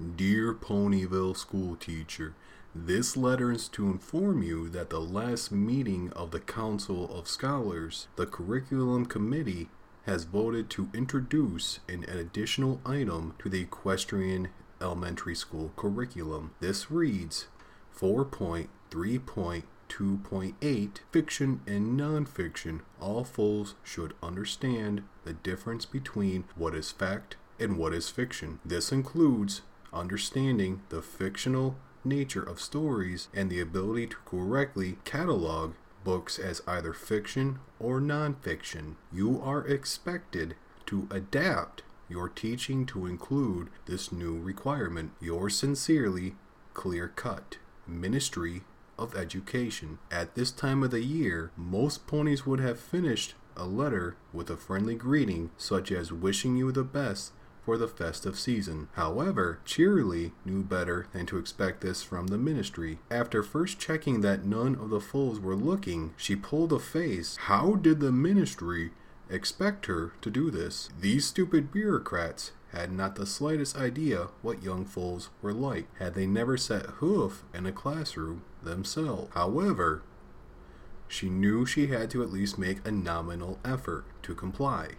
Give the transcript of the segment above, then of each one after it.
Dear Ponyville school teacher, this letter is to inform you that the last meeting of the Council of Scholars, the Curriculum Committee, has voted to introduce an additional item to the equestrian elementary school curriculum. This reads 4.3.2.8 Fiction and Nonfiction. All fools should understand the difference between what is fact and what is fiction. This includes understanding the fictional nature of stories and the ability to correctly catalog books as either fiction or nonfiction. You are expected to adapt your teaching to include this new requirement. Yours sincerely, Clear Cut, Ministry of Education. At this time of the year, most ponies would have finished a letter with a friendly greeting, such as wishing you the best for the festive season. However, Cheerilee knew better than to expect this from the ministry. After first checking that none of the foals were looking, she pulled a face. How did the ministry expect her to do this? These stupid bureaucrats had not the slightest idea what young foals were like, had they never set hoof in a classroom themselves. However, she knew she had to at least make a nominal effort to comply.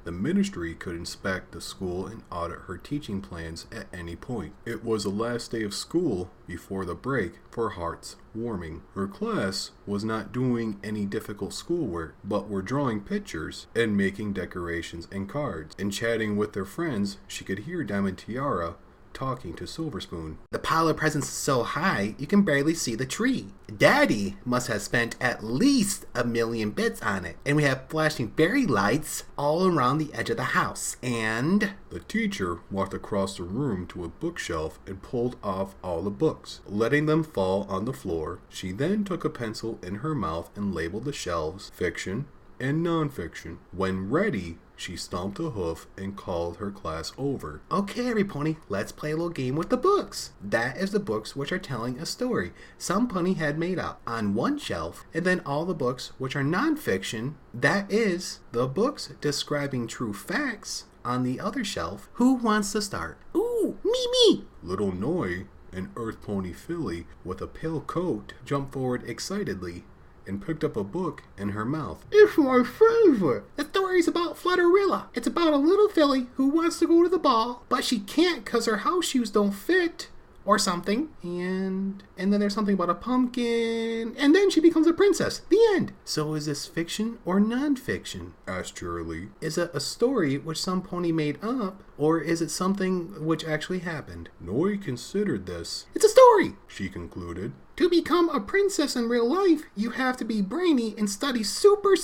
The ministry could inspect the school and audit her teaching plans at any point. It was the last day of school before the break for Heart's Warming. Her class was not doing any difficult schoolwork, but were drawing pictures and making decorations and cards. And chatting with their friends, she could hear Diamond Tiara talking to Silver Spoon. The pile of presents is so high, you can barely see the tree. Daddy must have spent at least 1,000,000 bits on it. And we have flashing fairy lights all around the edge of the house. And the teacher walked across the room to a bookshelf and pulled off all the books, letting them fall on the floor. She then took a pencil in her mouth and labeled the shelves fiction and nonfiction. When ready, she stomped a hoof and called her class over. Okay, every pony, let's play a little game with the books. That is the books which are telling a story some pony had made up on one shelf, and then all the books which are nonfiction, that is, the books describing true facts, on the other shelf. Who wants to start? Ooh, me! Little Noi, an earth pony filly with a pale coat, jumped forward excitedly and picked up a book in her mouth. It's my favorite. The story's about Flutterilla. It's about a little filly who wants to go to the ball, but she can't because her house shoes don't fit, or something. And then there's something about a pumpkin, and then she becomes a princess. The end. So is this fiction or non-fiction? Asked Cheerilee. Is it a story which some pony made up, or is it something which actually happened? Noi considered this. It's a story, she concluded. To become a princess in real life, you have to be brainy and study super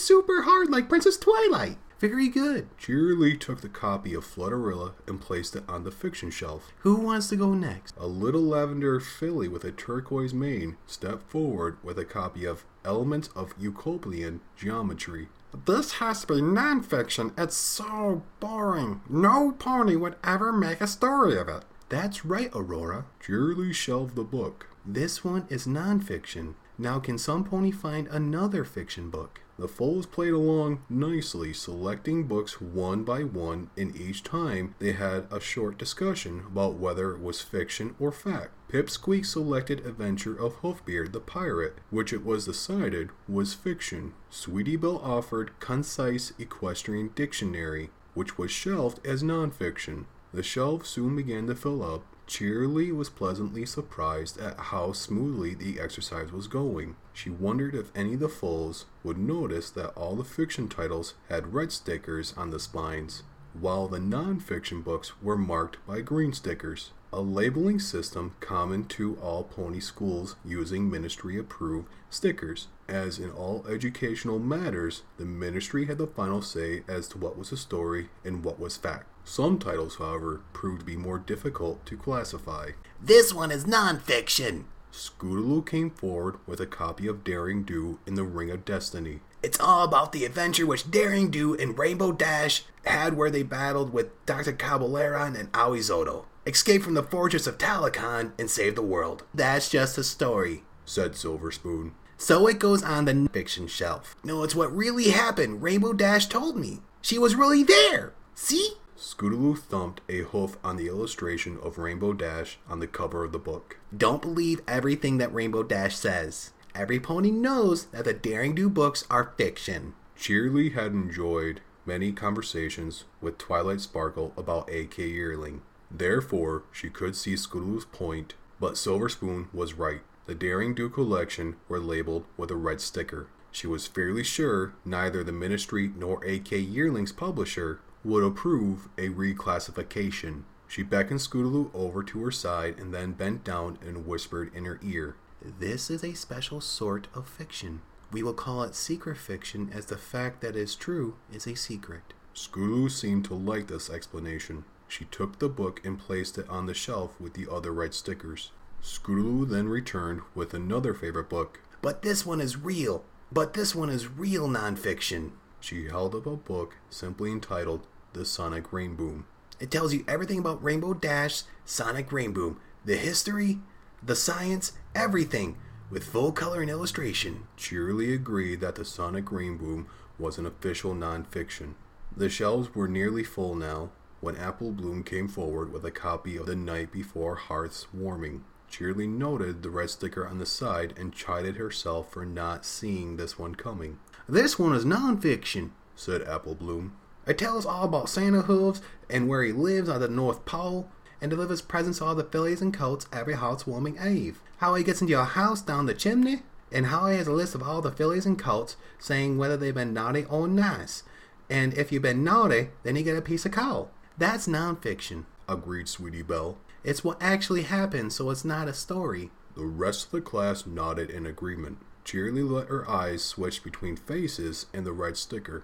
hard like Princess Twilight. Very good. Cheerilee took the copy of Flutterilla and placed it on the fiction shelf. Who wants to go next? A little lavender filly with a turquoise mane stepped forward with a copy of Elements of Euclidean Geometry. This has to be nonfiction. It's so boring. No pony would ever make a story of it. That's right, Aurora. Cheerilee shelved the book. This one is nonfiction. Now can some pony find another fiction book? The foals played along nicely, selecting books one by one, and each time they had a short discussion about whether it was fiction or fact. Pipsqueak selected Adventure of Hoofbeard the Pirate, which it was decided was fiction. Sweetie Belle offered Concise Equestrian Dictionary, which was shelved as nonfiction. The shelf soon began to fill up. Cheerilee was pleasantly surprised at how smoothly the exercise was going. She wondered if any of the foals would notice that all the fiction titles had red stickers on the spines, while the non-fiction books were marked by green stickers, a labeling system common to all pony schools using ministry-approved stickers. As in all educational matters, the ministry had the final say as to what was a story and what was fact. Some titles, however, proved to be more difficult to classify. This one is nonfiction. Scootaloo came forward with a copy of Daring Do in the Ring of Destiny. It's all about the adventure which Daring Do and Rainbow Dash had where they battled with Dr. Caballera and Aoizoto, escaped from the fortress of Talakon, and saved the world. That's just a story, said Silver Spoon. So it goes on the fiction shelf. No, it's what really happened. Rainbow Dash told me. She was really there. See? Scootaloo thumped a hoof on the illustration of Rainbow Dash on the cover of the book. Don't believe everything that Rainbow Dash says. Every pony knows that the Daring Do books are fiction. Cheerilee had enjoyed many conversations with Twilight Sparkle about A.K. Yearling. Therefore, she could see Scootaloo's point, but Silver Spoon was right. The Daring Do collection were labeled with a red sticker. She was fairly sure neither the Ministry nor A.K. Yearling's publisher would approve a reclassification. She beckoned Scootaloo over to her side and then bent down and whispered in her ear, This is a special sort of fiction. We will call it secret fiction, as the fact that is true is a secret. Scootaloo seemed to like this explanation. She took the book and placed it on the shelf with the other red stickers. Scootaloo then returned with another favorite book. But this one is real. But this one is real nonfiction. She held up a book simply entitled The Sonic Rainboom. It tells you everything about Rainbow Dash, Sonic Rainboom, the history, the science, everything, with full color and illustration. Cheerilee agreed that the Sonic Rainboom was an official nonfiction. The shelves were nearly full now when Apple Bloom came forward with a copy of The Night Before Hearth's Warming. Cheerilee noted the red sticker on the side and chided herself for not seeing this one coming. This one is nonfiction, said Apple Bloom. It tells all about Santa Hooves and where he lives on the North Pole and delivers presents to all the fillies and colts every housewarming eve. How he gets into your house down the chimney, and how he has a list of all the fillies and colts saying whether they've been naughty or nice. And if you've been naughty, then you get a piece of coal. That's nonfiction, agreed Sweetie Belle. It's what actually happened, so it's not a story. The rest of the class nodded in agreement. Cheerilee let her eyes switch between faces and the red sticker.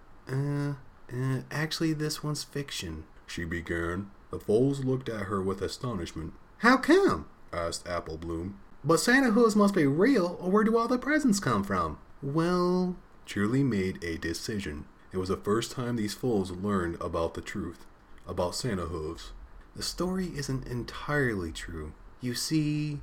Actually, this one's fiction, she began. The foals looked at her with astonishment. How come? Asked Apple Bloom. But Santa Hooves must be real, or where do all the presents come from? Well... Cheerilee made a decision. It was the first time these foals learned about the truth, about Santa Hooves. The story isn't entirely true. You see,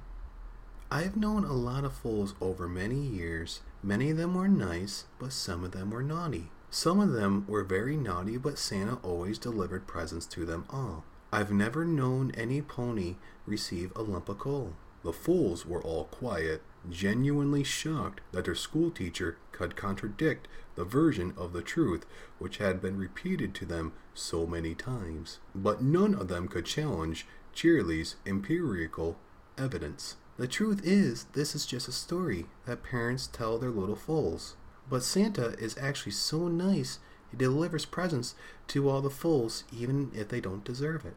I've known a lot of foals over many years. Many of them were nice, but some of them were naughty. Some of them were very naughty, but Santa always delivered presents to them all. I've never known any pony receive a lump of coal. The foals were all quiet, genuinely shocked that their school teacher could contradict the version of the truth which had been repeated to them so many times. But none of them could challenge Cheerilee's empirical evidence. The truth is, this is just a story that parents tell their little foals. But Santa is actually so nice, he delivers presents to all the foals even if they don't deserve it.